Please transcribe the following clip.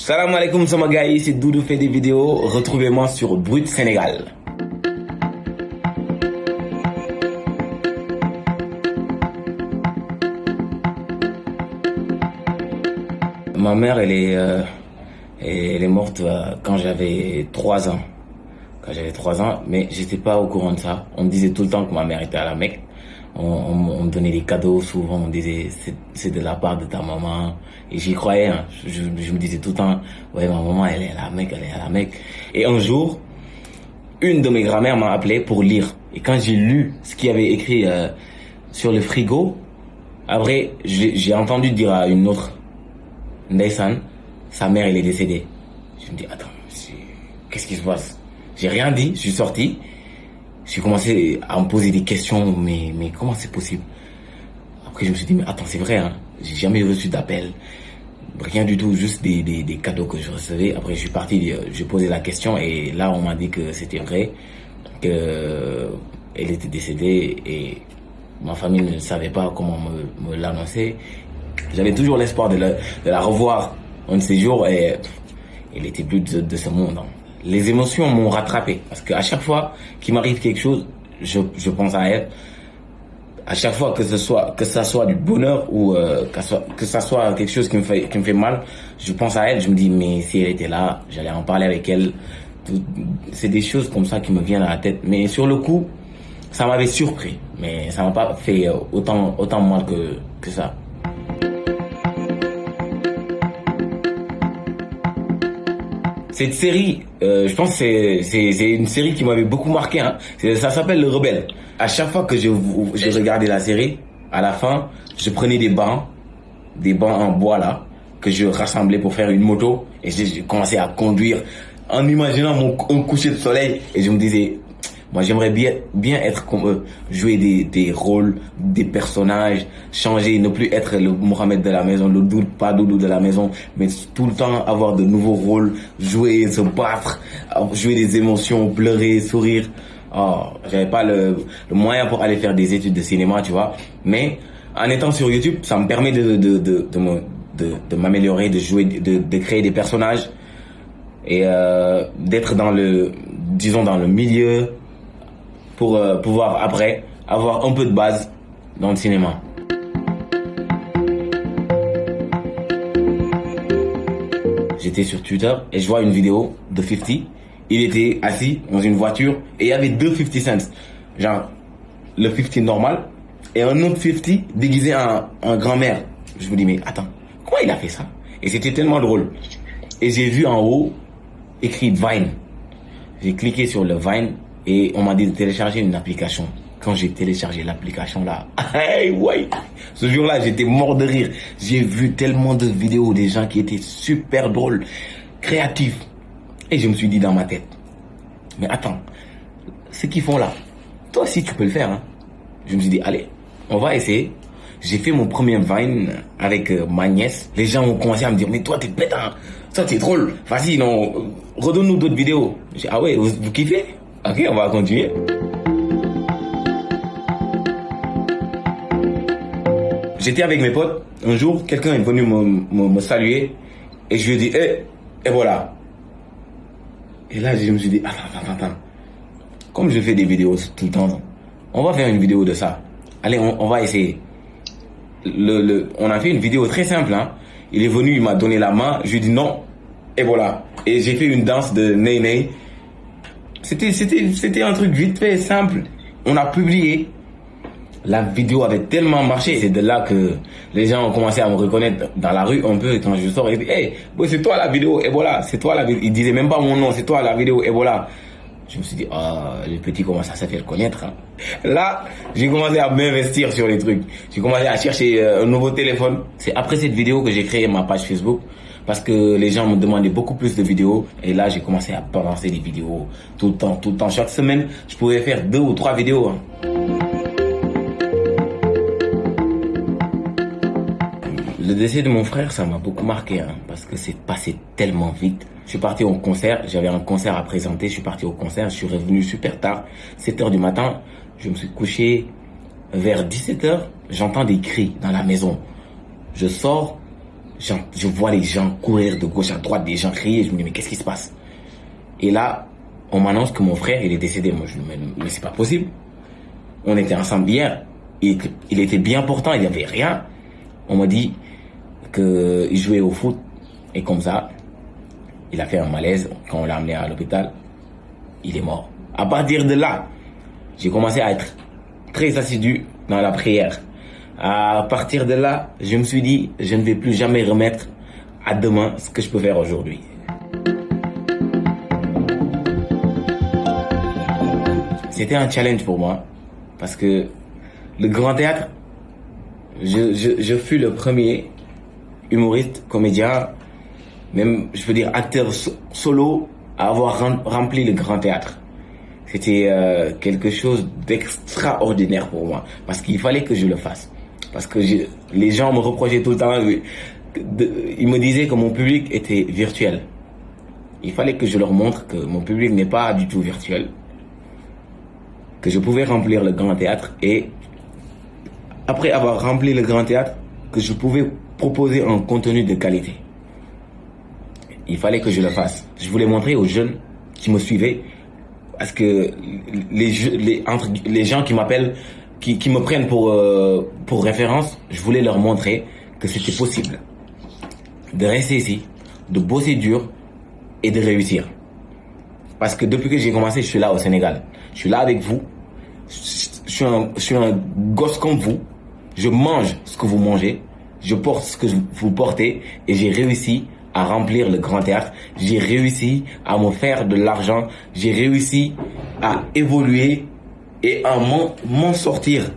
Salam alaikum sama gars yi, c'est Doudou fait des vidéos. Retrouvez-moi sur Brut Sénégal. Ma mère, elle est morte quand j'avais 3 ans. Quand j'avais 3 ans, mais j'étais pas au courant de ça. On me disait tout le temps que ma mère était à la Mecque. On me donnait des cadeaux, souvent on me disait c'est de la part de ta maman. Et j'y croyais, hein. Je me disais tout le temps, ouais, ma maman elle est à la Mecque, elle est à la Mecque. Et un jour, une de mes grand-mères m'a appelé pour lire. Et quand j'ai lu ce qu'il y avait écrit sur le frigo, après j'ai entendu dire à une autre, Ndeysan, sa mère elle est décédée. Je me dis, attends, qu'est-ce qui se passe? J'ai rien dit, je suis sorti. J'ai commencé à me poser des questions, mais comment c'est possible? Après, je me suis dit, mais attends, c'est vrai, hein. J'ai jamais reçu d'appel. Rien du tout, juste des cadeaux que je recevais. Après, je suis parti, j'ai posé la question et là, on m'a dit que c'était vrai, que elle était décédée et ma famille ne savait pas comment me l'annoncer. J'avais toujours l'espoir de la revoir un de ces jours et elle était plus de ce monde, hein. Les émotions m'ont rattrapé parce qu'à chaque fois qu'il m'arrive quelque chose, je pense à elle. À chaque fois que ça soit du bonheur ou que ça soit quelque chose qui me fait mal, je pense à elle. Je me dis mais si elle était là, j'allais en parler avec elle. C'est des choses comme ça qui me viennent à la tête. Mais sur le coup, ça m'avait surpris, mais ça m'a pas fait autant mal que ça. Cette série, je pense que c'est une série qui m'avait beaucoup marqué, hein. Ça s'appelle Le Rebelle. À chaque fois que je regardais la série, à la fin, je prenais des bancs en bois là, que je rassemblais pour faire une moto, et j'ai commencé à conduire en imaginant un coucher de soleil, et je me disais, moi j'aimerais bien être comme eux, jouer des rôles, des personnages, changer, ne plus être le Mohamed de la maison, le Doudou de la maison, mais tout le temps avoir de nouveaux rôles, jouer, se battre, jouer des émotions, pleurer, sourire. Oh, j'avais pas le moyen pour aller faire des études de cinéma, tu vois, mais en étant sur YouTube, ça me permet de m'améliorer, de jouer, de créer des personnages et d'être dans le milieu pour pouvoir après avoir un peu de base dans le cinéma. J'étais sur Twitter et je vois une vidéo de 50. Il était assis dans une voiture et il y avait deux 50 cents. Genre le 50 normal et un autre 50 déguisé en grand-mère. Je me dis mais attends, comment il a fait ça? Et c'était tellement drôle. Et j'ai vu en haut écrit Vine. J'ai cliqué sur le Vine et on m'a dit de télécharger une application. Quand j'ai téléchargé l'application là, hey, ouais, ce jour-là j'étais mort de rire. J'ai vu tellement de vidéos des gens qui étaient super drôles, créatifs. Et je me suis dit dans ma tête, mais attends, ce qu'ils font là, toi aussi tu peux le faire, hein. Je me suis dit, allez, on va essayer. J'ai fait mon premier Vine avec ma nièce. Les gens ont commencé à me dire, mais toi t'es bête, hein. Toi t'es drôle. Vas-y, non, redonne-nous d'autres vidéos. J'ai dit, ah ouais, vous kiffez? Ok, on va continuer. J'étais avec mes potes. Un jour, quelqu'un est venu me saluer et je lui ai dit, et voilà. Et là, je me suis dit, attends. Comme je fais des vidéos tout le temps, on va faire une vidéo de ça. Allez, on va essayer. On a fait une vidéo très simple, hein. Il est venu, il m'a donné la main, je lui ai dit non, et voilà. Et j'ai fait une danse de Ney Ney. C'était un truc vite fait, simple. On a publié. La vidéo avait tellement marché. C'est de là que les gens ont commencé à me reconnaître dans la rue un peu quand je sors. Ils disent, hey, boy, c'est toi la vidéo, et voilà. C'est toi la vidéo. Ils disaient même pas mon nom, c'est toi la vidéo, et voilà. Je me suis dit, le petit commence à se faire connaître, hein. Là, j'ai commencé à m'investir sur les trucs. J'ai commencé à chercher un nouveau téléphone. C'est après cette vidéo que j'ai créé ma page Facebook. Parce que les gens me demandaient beaucoup plus de vidéos. Et là, j'ai commencé à balancer des vidéos tout le temps. Chaque semaine, je pouvais faire 2 ou 3 vidéos, hein. Le décès de mon frère, ça m'a beaucoup marqué, hein, parce que c'est passé tellement vite. Je suis parti au concert, j'avais un concert à présenter, je suis parti au concert, je suis revenu super tard, 7h du matin, je me suis couché vers 17h, j'entends des cris dans la maison. Je sors, Je vois les gens courir de gauche à droite, des gens crier. Je me dis, mais qu'est-ce qui se passe? Et là, on m'annonce que mon frère, il est décédé. Moi, je me dis, mais c'est pas possible. On était ensemble hier. Il était bien portant, il n'y avait rien. On m'a dit qu'il jouait au foot. Et comme ça, il a fait un malaise. Quand on l'a amené à l'hôpital, il est mort. À partir de là, j'ai commencé à être très assidu dans la prière. À partir de là, je me suis dit, je ne vais plus jamais remettre à demain ce que je peux faire aujourd'hui. C'était un challenge pour moi, parce que le grand théâtre, je fus le premier humoriste, comédien, même je peux dire acteur solo à avoir rempli le grand théâtre. C'était quelque chose d'extraordinaire pour moi, parce qu'il fallait que je le fasse. Parce que les gens me reprochaient tout le temps, ils me disaient que mon public était virtuel. Il fallait que je leur montre que mon public n'est pas du tout virtuel, que je pouvais remplir le grand théâtre, et après avoir rempli le grand théâtre, que je pouvais proposer un contenu de qualité. Il fallait que je le fasse. Je voulais montrer aux jeunes qui me suivaient, parce que les gens qui m'appellent, qui me prennent pour référence, je voulais leur montrer que c'était possible de rester ici, de bosser dur et de réussir. Parce que depuis que j'ai commencé, je suis là au Sénégal. Je suis là avec vous. Je suis un gosse comme vous. Je mange ce que vous mangez. Je porte ce que vous portez. Et j'ai réussi à remplir le grand théâtre. J'ai réussi à me faire de l'argent. J'ai réussi à évoluer et à m'en sortir